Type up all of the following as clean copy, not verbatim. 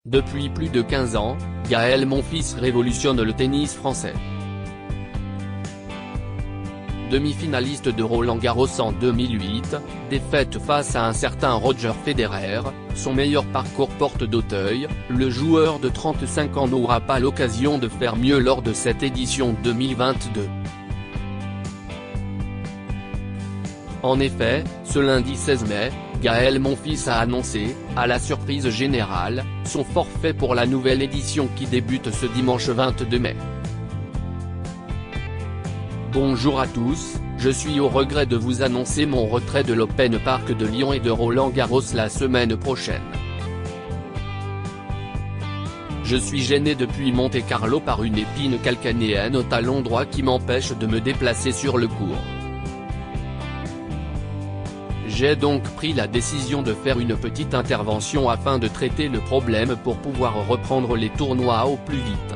Depuis plus de 15 ans, Gaël Monfils révolutionne le tennis français. Demi-finaliste de Roland-Garros en 2008, défaite face à un certain Roger Federer, son meilleur parcours porte d'Auteuil, le joueur de 35 ans n'aura pas l'occasion de faire mieux lors de cette édition 2022. En effet, ce lundi 16 mai, Gaël Monfils a annoncé, à la surprise générale, son forfait pour la nouvelle édition qui débute ce dimanche 22 mai. Bonjour à tous, je suis au regret de vous annoncer mon retrait de l'Open Park de Lyon et de Roland-Garros la semaine prochaine. Je suis gêné depuis Monte-Carlo par une épine calcanéenne au talon droit qui m'empêche de me déplacer sur le court. J'ai donc pris la décision de faire une petite intervention afin de traiter le problème pour pouvoir reprendre les tournois au plus vite.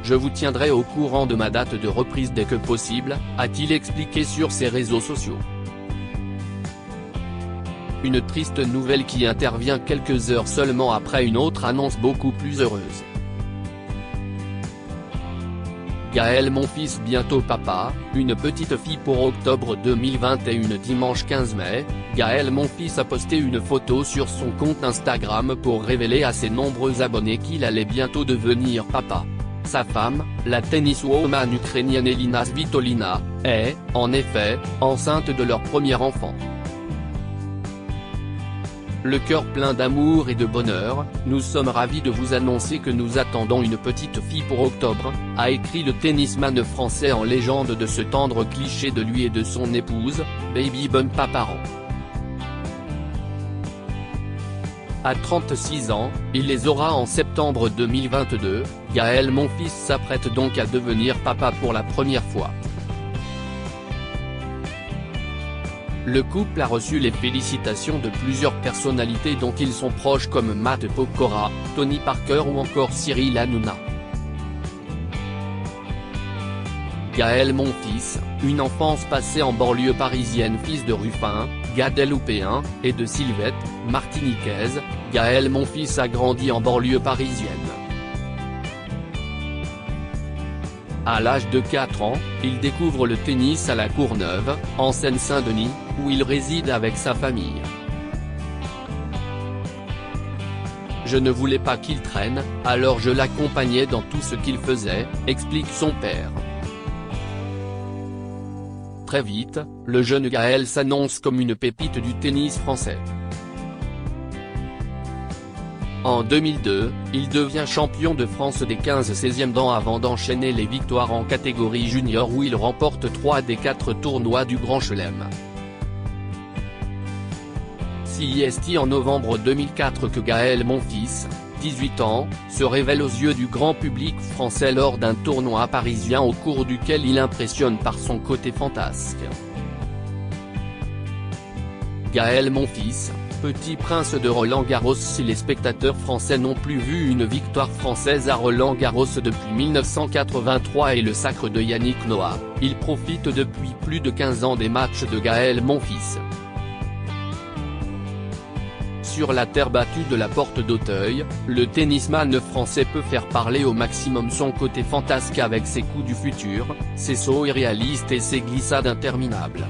Je vous tiendrai au courant de ma date de reprise dès que possible, a-t-il expliqué sur ses réseaux sociaux. Une triste nouvelle qui intervient quelques heures seulement après une autre annonce beaucoup plus heureuse. Gaël Monfils bientôt papa, une petite fille pour octobre 2021 dimanche 15 mai, Gaël Monfils a posté une photo sur son compte Instagram pour révéler à ses nombreux abonnés qu'il allait bientôt devenir papa. Sa femme, la tenniswoman ukrainienne Elina Svitolina, est, en effet, enceinte de leur premier enfant. Le cœur plein d'amour et de bonheur, nous sommes ravis de vous annoncer que nous attendons une petite fille pour octobre, a écrit le tennisman français en légende de ce tendre cliché de lui et de son épouse, Baby Bum Paparan. À 36 ans, il les aura en septembre 2022, Gaël Monfils s'apprête donc à devenir papa pour la première fois. Le couple a reçu les félicitations de plusieurs personnalités dont ils sont proches comme Matt Pokora, Tony Parker ou encore Cyril Hanouna. Gaël Monfils, une enfance passée en banlieue parisienne, fils de Ruffin, Guadeloupéen, et de Sylvette, martiniquaise, Gaël Monfils a grandi en banlieue parisienne. À l'âge de 4 ans, il découvre le tennis à la Courneuve, en Seine-Saint-Denis, où il réside avec sa famille. Je ne voulais pas qu'il traîne, alors je l'accompagnais dans tout ce qu'il faisait, explique son père. Très vite, le jeune Gaël s'annonce comme une pépite du tennis français. En 2002, il devient champion de France des 15-16e dan avant d'enchaîner les victoires en catégorie junior où il remporte 3 des 4 tournois du Grand Chelem. C'est en novembre 2004 que Gaël Monfils, 18 ans, se révèle aux yeux du grand public français lors d'un tournoi parisien au cours duquel il impressionne par son côté fantasque. Gaël Monfils, petit prince de Roland-Garros. Si les spectateurs français n'ont plus vu une victoire française à Roland-Garros depuis 1983 et le sacre de Yannick Noah, ils profitent depuis plus de 15 ans des matchs de Gaël Monfils. Sur la terre battue de la porte d'Auteuil, le tennisman français peut faire parler au maximum son côté fantasque avec ses coups du futur, ses sauts irréalistes et ses glissades interminables.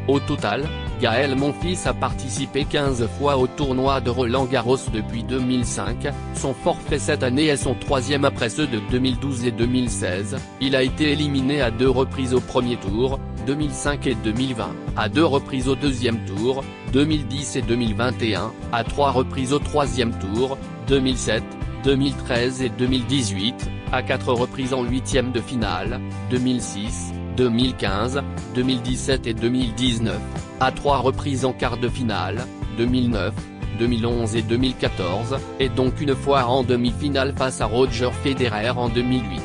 Au total, Gaël Monfils a participé 15 fois au tournoi de Roland-Garros depuis 2005, son forfait cette année est son troisième après ceux de 2012 et 2016, il a été éliminé à 2 reprises au premier tour, 2005 et 2020, à 2 reprises au deuxième tour, 2010 et 2021, à 3 reprises au troisième tour, 2007, 2013 et 2018, à 4 reprises en huitième de finale, 2006, 2015, 2017 et 2019, à 3 reprises en quart de finale, 2009, 2011 et 2014, et donc une fois en demi-finale face à Roger Federer en 2008.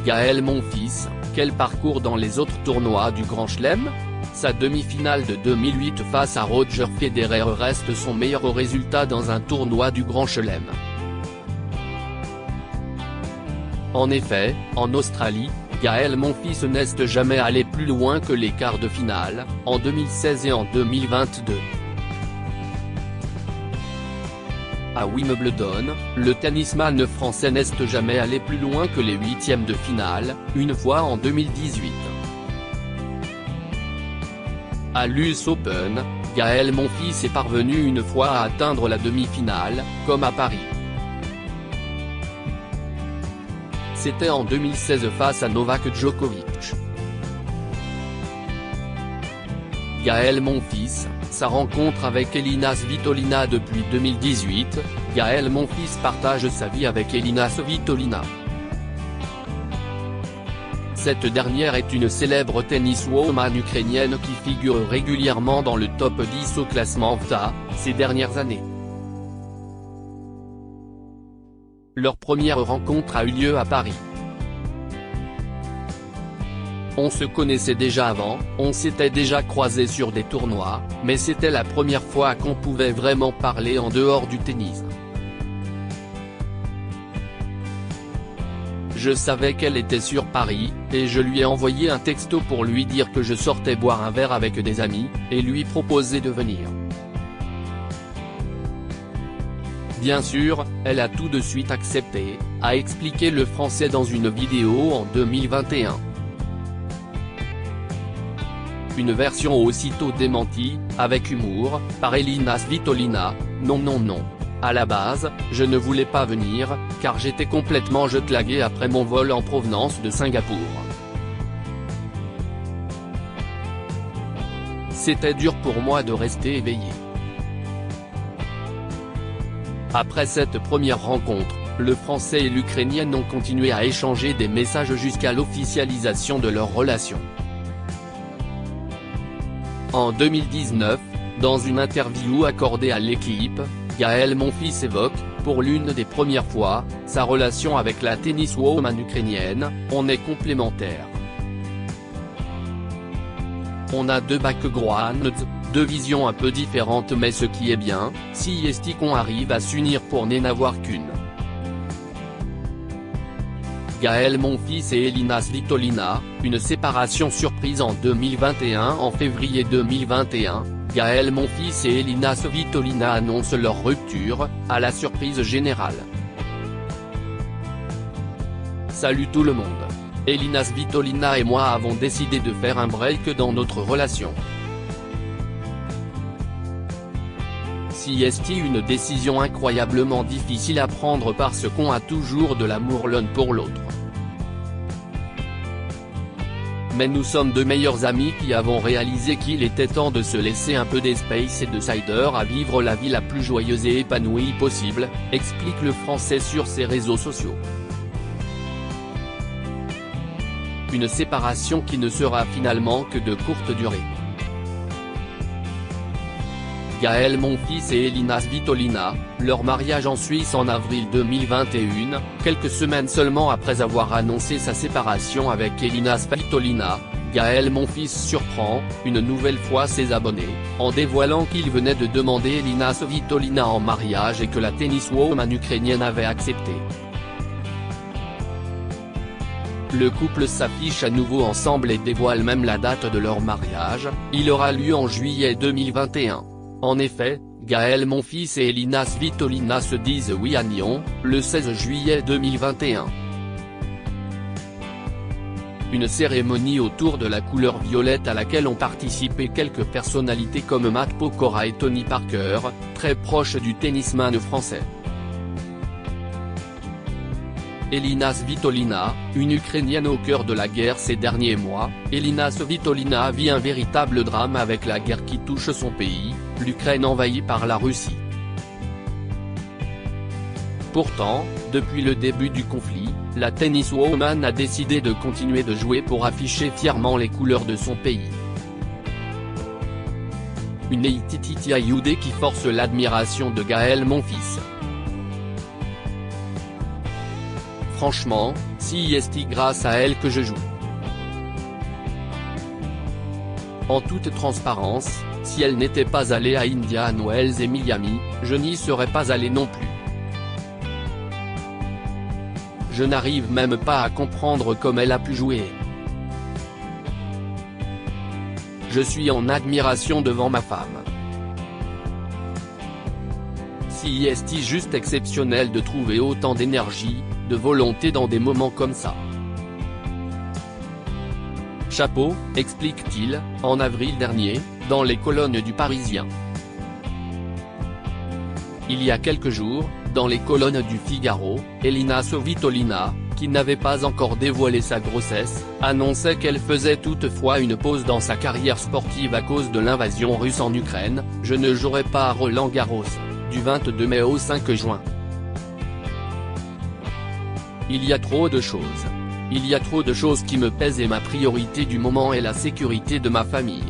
Gaël Monfils, quel parcours dans les autres tournois du Grand Chelem ? Sa demi-finale de 2008 face à Roger Federer reste son meilleur résultat dans un tournoi du Grand Chelem. En effet, en Australie, Gaël Monfils n'est jamais allé plus loin que les quarts de finale, en 2016 et en 2022. À Wimbledon, le tennisman français n'est jamais allé plus loin que les huitièmes de finale, une fois en 2018. À l'US Open, Gaël Monfils est parvenu une fois à atteindre la demi-finale, comme à Paris. C'était en 2016 face à Novak Djokovic. Gaël Monfils, sa rencontre avec Elina Svitolina depuis 2018, Gaël Monfils partage sa vie avec Elina Svitolina. Cette dernière est une célèbre tenniswoman ukrainienne qui figure régulièrement dans le top 10 au classement VTA, ces dernières années. Leur première rencontre a eu lieu à Paris. On se connaissait déjà avant, on s'était déjà croisés sur des tournois, mais c'était la première fois qu'on pouvait vraiment parler en dehors du tennis. Je savais qu'elle était sur Paris, et je lui ai envoyé un texto pour lui dire que je sortais boire un verre avec des amis, et lui proposer de venir. Bien sûr, elle a tout de suite accepté, a expliqué le Français dans une vidéo en 2021. Une version aussitôt démentie, avec humour, par Elina Svitolina, non. À la base, je ne voulais pas venir, car j'étais complètement jetlagué après mon vol en provenance de Singapour. C'était dur pour moi de rester éveillé. Après cette première rencontre, le Français et l'Ukrainienne ont continué à échanger des messages jusqu'à l'officialisation de leur relation. En 2019, dans une interview accordée à l'équipe, Gaël Monfils évoque, pour l'une des premières fois, sa relation avec la tenniswoman ukrainienne. On est complémentaires. On a deux backgrounds, deux visions un peu différentes, mais ce qui est bien, si qu'on arrive à s'unir pour n'en avoir qu'une. Gaël Monfils et Elina Svitolina, une séparation surprise en 2021. En février 2021, Gaël Monfils et Elina Svitolina annoncent leur rupture, à la surprise générale. Salut tout le monde. Elina Svitolina et moi avons décidé de faire un break dans notre relation. C'est une décision incroyablement difficile à prendre parce qu'on a toujours de l'amour l'un pour l'autre. Mais nous sommes de meilleurs amis qui avons réalisé qu'il était temps de se laisser un peu d'espace et de cider à vivre la vie la plus joyeuse et épanouie possible, explique le Français sur ses réseaux sociaux. Une séparation qui ne sera finalement que de courte durée. Gaël Monfils et Elina Svitolina, leur mariage en Suisse en avril 2021, quelques semaines seulement après avoir annoncé sa séparation avec Elina Svitolina, Gaël Monfils surprend, une nouvelle fois ses abonnés, en dévoilant qu'il venait de demander Elina Svitolina en mariage et que la tenniswoman ukrainienne avait accepté. Le couple s'affiche à nouveau ensemble et dévoile même la date de leur mariage, il aura lieu en juillet 2021. En effet, Gaël Monfils et Elina Svitolina se disent oui à Nyon, le 16 juillet 2021. Une cérémonie autour de la couleur violette à laquelle ont participé quelques personnalités comme Matt Pokora et Tony Parker, très proches du tennisman français. Elina Svitolina, une Ukrainienne au cœur de la guerre ces derniers mois, Elina Svitolina vit un véritable drame avec la guerre qui touche son pays, l'Ukraine envahie par la Russie. Pourtant, depuis le début du conflit, la tenniswoman a décidé de continuer de jouer pour afficher fièrement les couleurs de son pays. Une attitude qui force l'admiration de Gaël Monfils. Franchement, c'est grâce à elle que je joue. En toute transparence, si elle n'était pas allée à Indian Wells et Miami, je n'y serais pas allé non plus. Je n'arrive même pas à comprendre comment elle a pu jouer. Je suis en admiration devant ma femme. C'est juste exceptionnel de trouver autant d'énergie, de volonté dans des moments comme ça. Chapeau, explique-t-il, en avril dernier, dans les colonnes du Parisien. Il y a quelques jours, dans les colonnes du Figaro, Elina Svitolina, qui n'avait pas encore dévoilé sa grossesse, annonçait qu'elle faisait toutefois une pause dans sa carrière sportive à cause de l'invasion russe en Ukraine. Je ne jouerai pas à Roland-Garros, du 22 mai au 5 juin. Il y a trop de choses. Il y a trop de choses qui me pèsent et ma priorité du moment est la sécurité de ma famille.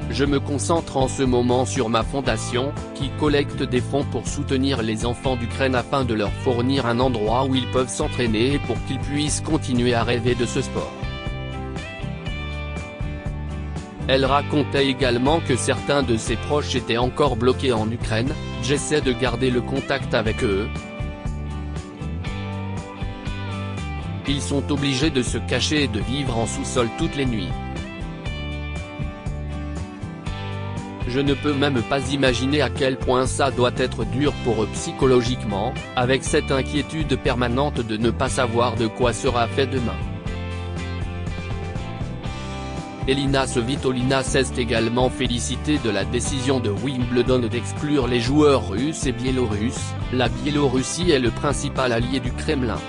Je me concentre en ce moment sur ma fondation, qui collecte des fonds pour soutenir les enfants d'Ukraine afin de leur fournir un endroit où ils peuvent s'entraîner et pour qu'ils puissent continuer à rêver de ce sport. Elle racontait également que certains de ses proches étaient encore bloqués en Ukraine. J'essaie de garder le contact avec eux. Ils sont obligés de se cacher et de vivre en sous-sol toutes les nuits. Je ne peux même pas imaginer à quel point ça doit être dur pour eux psychologiquement, avec cette inquiétude permanente de ne pas savoir de quoi sera fait demain. Elina Svitolina s'est également félicitée de la décision de Wimbledon d'exclure les joueurs russes et biélorusses. La Biélorussie est le principal allié du Kremlin.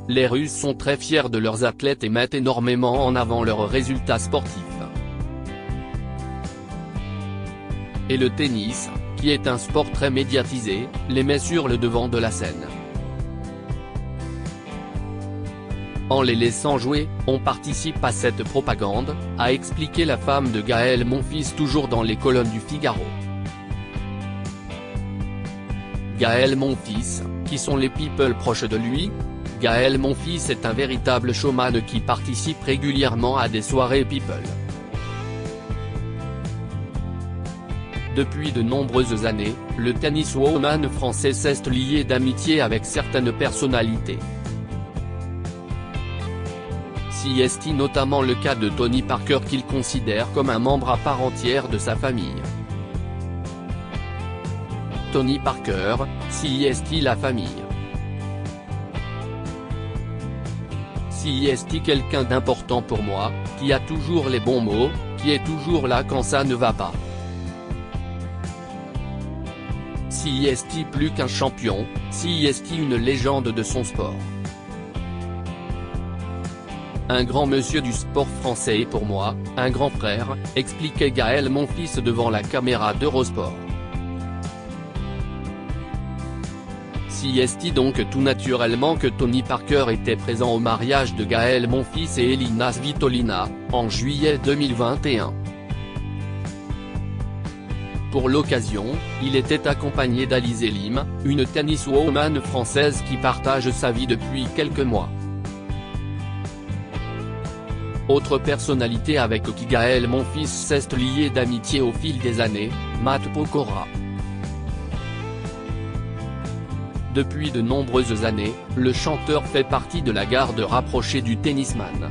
Les Russes sont très fiers de leurs athlètes et mettent énormément en avant leurs résultats sportifs. Et le tennis, qui est un sport très médiatisé, les met sur le devant de la scène. En les laissant jouer, on participe à cette propagande, a expliqué la femme de Gaël Monfils toujours dans les colonnes du Figaro. Gaël Monfils, qui sont les people proches de lui? Gaël Monfils est un véritable showman qui participe régulièrement à des soirées people. Depuis de nombreuses années, le tenniswoman français s'est lié d'amitié avec certaines personnalités. C'est notamment le cas de Tony Parker qu'il considère comme un membre à part entière de sa famille. Tony Parker, c'est la famille. C'est quelqu'un d'important pour moi, qui a toujours les bons mots, qui est toujours là quand ça ne va pas. C'est plus qu'un champion, c'est une légende de son sport. Un grand monsieur du sport français et pour moi, un grand frère, expliquait Gaël Monfils devant la caméra d'Eurosport. C'est donc tout naturellement que Tony Parker était présent au mariage de Gaël Monfils et Elina Svitolina, en juillet 2021. Pour l'occasion, il était accompagné d'Alizé Lim, une tenniswoman française qui partage sa vie depuis quelques mois. Autre personnalité avec qui Gaël Monfils s'est lié d'amitié au fil des années, Matt Pokora. Depuis de nombreuses années, le chanteur fait partie de la garde rapprochée du tennisman.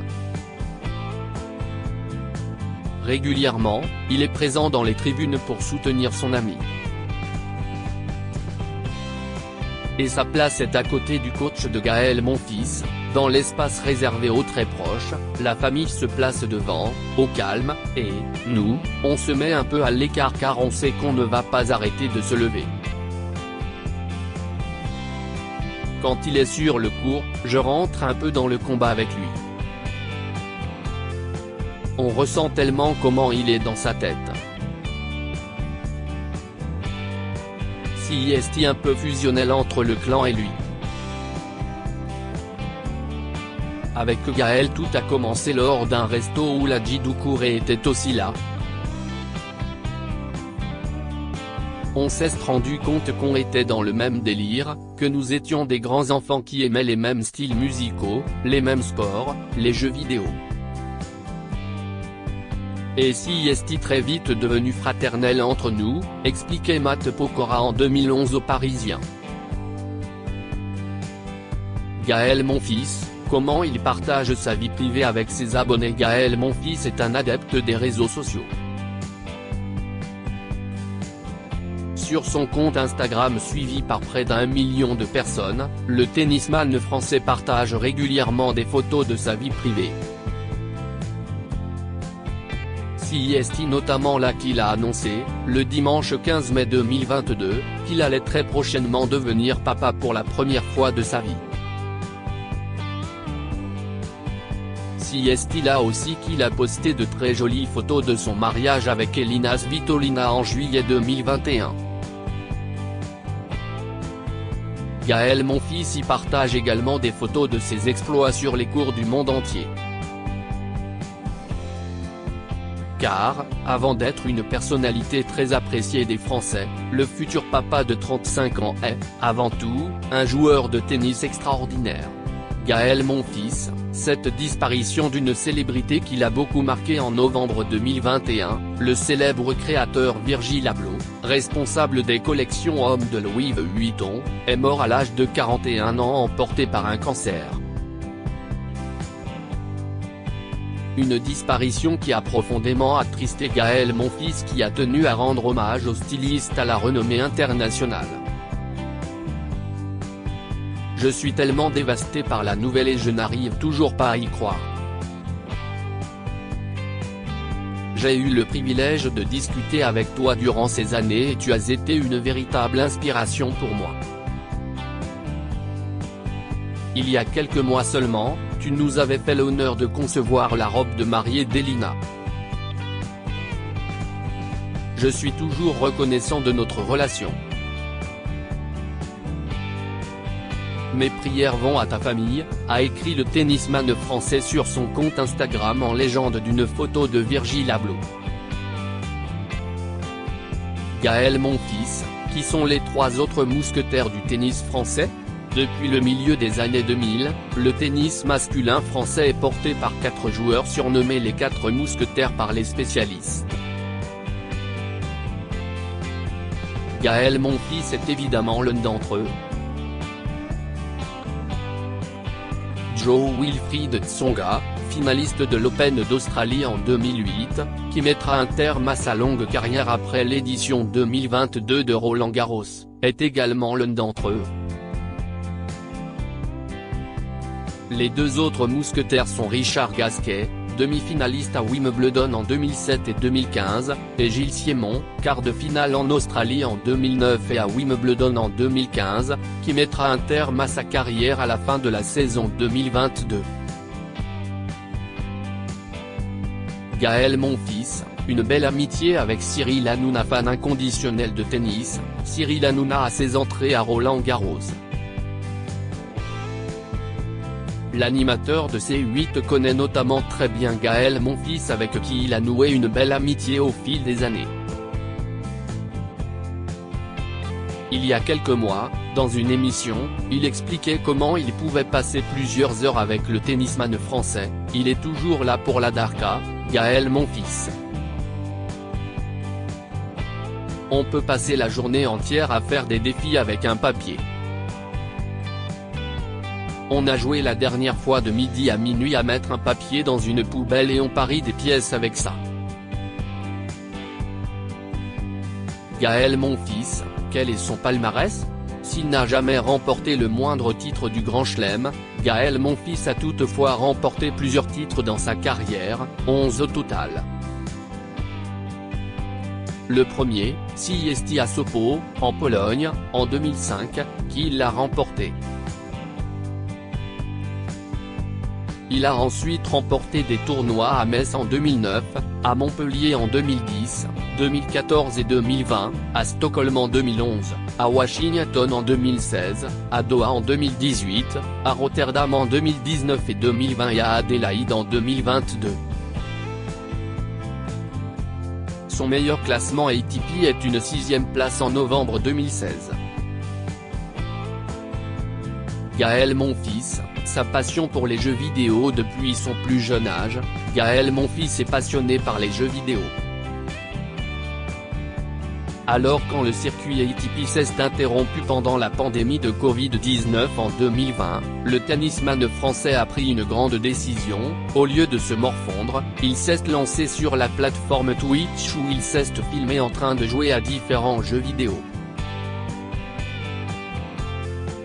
Régulièrement, il est présent dans les tribunes pour soutenir son ami. Et sa place est à côté du coach de Gaël Monfils, dans l'espace réservé aux très proches. La famille se place devant, au calme, et nous, on se met un peu à l'écart car on sait qu'on ne va pas arrêter de se lever. Quand il est sur le court, je rentre un peu dans le combat avec lui. On ressent tellement comment il est dans sa tête. C'est un peu fusionnel entre le clan et lui. Avec Gaël tout a commencé lors d'un resto où la Djidoukouré était aussi là. On s'est rendu compte qu'on était dans le même délire, que nous étions des grands enfants qui aimaient les mêmes styles musicaux, les mêmes sports, les jeux vidéo. Et si est très vite devenu fraternel entre nous, expliquait Matt Pokora en 2011 aux Parisiens. Gaël Monfils, comment il partage sa vie privée avec ses abonnés. Gaël Monfils est un adepte des réseaux sociaux. Sur son compte Instagram suivi par près d'1 million de personnes, le tennisman français partage régulièrement des photos de sa vie privée. C'est notamment là qu'il a annoncé, le dimanche 15 mai 2022, qu'il allait très prochainement devenir papa pour la première fois de sa vie. C'est là aussi qu'il a posté de très jolies photos de son mariage avec Elina Svitolina en juillet 2021. Gaël Monfils y partage également des photos de ses exploits sur les cours du monde entier. Car, avant d'être une personnalité très appréciée des Français, le futur papa de 35 ans est, avant tout, un joueur de tennis extraordinaire. Gaël Monfils, cette disparition d'une célébrité qui l'a beaucoup marqué en novembre 2021, le célèbre créateur Virgil Abloh, responsable des collections hommes de Louis Vuitton, est mort à l'âge de 41 ans emporté par un cancer. Une disparition qui a profondément attristé Gaël Monfils qui a tenu à rendre hommage au styliste à la renommée internationale. Je suis tellement dévasté par la nouvelle et je n'arrive toujours pas à y croire. J'ai eu le privilège de discuter avec toi durant ces années et tu as été une véritable inspiration pour moi. Il y a quelques mois seulement, tu nous avais fait l'honneur de concevoir la robe de mariée d'Elina. Je suis toujours reconnaissant de notre relation. Mes prières vont à ta famille, a écrit le tennisman français sur son compte Instagram en légende d'une photo de Virgil Abloh. Gaël Monfils, qui sont les trois autres mousquetaires du tennis français? Depuis le milieu des années 2000, le tennis masculin français est porté par 4 joueurs surnommés les 4 mousquetaires par les spécialistes. Gaël Monfils est évidemment l'un d'entre eux. Jo-Wilfried Tsonga, finaliste de l'Open d'Australie en 2008, qui mettra un terme à sa longue carrière après l'édition 2022 de Roland-Garros, est également l'un d'entre eux. Les 2 autres mousquetaires sont Richard Gasquet, demi-finaliste à Wimbledon en 2007 et 2015, et Gilles Simon, quart de finale en Australie en 2009 et à Wimbledon en 2015, qui mettra un terme à sa carrière à la fin de la saison 2022. Gaël Monfils, une belle amitié avec Cyril Hanouna. Fan inconditionnel de tennis, Cyril Hanouna a ses entrées à Roland-Garros. L'animateur de C8 connaît notamment très bien Gaël Monfils avec qui il a noué une belle amitié au fil des années. Il y a quelques mois, dans une émission, il expliquait comment il pouvait passer plusieurs heures avec le tennisman français. Il est toujours là pour la Darka, Gaël Monfils. On peut passer la journée entière à faire des défis avec un papier. On a joué la dernière fois de midi à minuit à mettre un papier dans une poubelle et on parie des pièces avec ça. Gaël Monfils, quel est son palmarès? S'il n'a jamais remporté le moindre titre du Grand Chelem, Gaël Monfils a toutefois remporté plusieurs titres dans sa carrière, 11 au total. Le premier, c'est à Sopot, en Pologne, en 2005, qui l'a remporté. Il a ensuite remporté des tournois à Metz en 2009, à Montpellier en 2010, 2014 et 2020, à Stockholm en 2011, à Washington en 2016, à Doha en 2018, à Rotterdam en 2019 et 2020 et à Adélaïde en 2022. Son meilleur classement ATP est une 6e place en novembre 2016. Gaël Monfils, sa passion pour les jeux vidéo depuis son plus jeune âge. Gaël Monfils est passionné par les jeux vidéo. Alors quand le circuit ATP s'est interrompu pendant la pandémie de Covid-19 en 2020, le tennisman français a pris une grande décision. Au lieu de se morfondre, il s'est lancé sur la plateforme Twitch où il s'est filmé en train de jouer à différents jeux vidéo.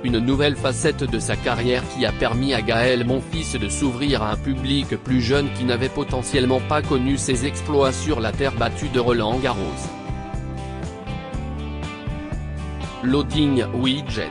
Une nouvelle facette de sa carrière qui a permis à Gaël Monfils de s'ouvrir à un public plus jeune qui n'avait potentiellement pas connu ses exploits sur la terre battue de Roland-Garros. Loading widget.